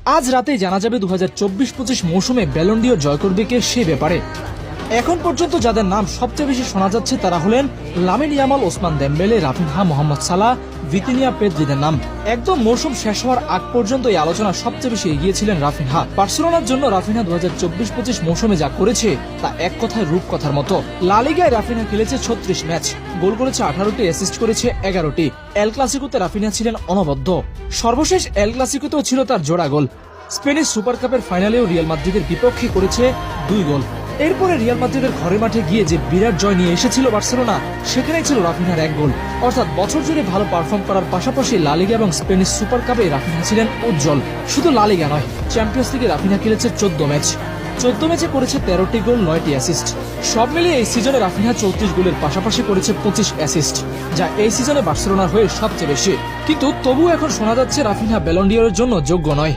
আজ রাতেই জানা যাবে 2024-25 মৌসুমে ব্যালন ডিওর জয় করবে কে সে ব্যাপারে। এখন পর্যন্ত যাদের নাম সবচেয়ে বেশি শোনা যাচ্ছে তারা হলেন Lamine Yamal, Ousmane Dembele, Raphinha, Mohamed Salah, Vitinha, পেদ্রিদের নাম। একদম মৌসুম শেষ হওয়ার আগ পর্যন্ত এই আলোচনা সবচেয়ে বেশি এগিয়েছিলেন রাফিনহা। বার্সেলোনার জন্য রাফিনহা 2024-25 মৌসুমে যা করেছে তা এক কথায় রূপকথার মতো। লা লিগায় রাফিনহা খেলেছে 36 ম্যাচ, গোল করেছে 18টি, অ্যাসিস্ট করেছে 11টি। এল ক্লাসিকোতে রাফিনহা ছিলেন অনবদ্য, সর্বশেষ এল ক্লাসিকোতেও ছিল তার জোড়া গোল। স্পেনিশ সুপার কাপের ফাইনালেও রিয়াল মাদ্রিদের বিপক্ষে করেছে 2 গোল। এরপরে রিয়াল মাদ্রিদের ঘরে মাঠে গিয়ে যে বিরাট জয় নিয়ে এসেছিল বার্সেলোনা, সেখানেই ছিল রাফিনহার 1 গোল। অর্থাৎ বছর জুড়ে ভালো পারফর্ম করার পাশাপাশি লা লিগা এবং স্পেনিশ সুপার কাপে রাফিনহা ছিলেন উজ্জ্বল। শুধু লা লিগা নয়, চ্যাম্পিয়ন্স লিগে রাফিনহা খেলেছে 14 ম্যাচ, 14 ম্যাচে করেছে 13টি গোল, 9টি অ্যাসিস্ট। সব মিলিয়ে এই সিজনে রাফিনহা 34 গোলের পাশাপাশি করেছে 25 অ্যাসিস্ট, যা এই সিজনে বার্সেলোনার হয়ে সবচেয়ে বেশি। কিন্তু তবুও এখন শোনা যাচ্ছে রাফিনহা ব্যালন ডিওরের জন্য যোগ্য নয়।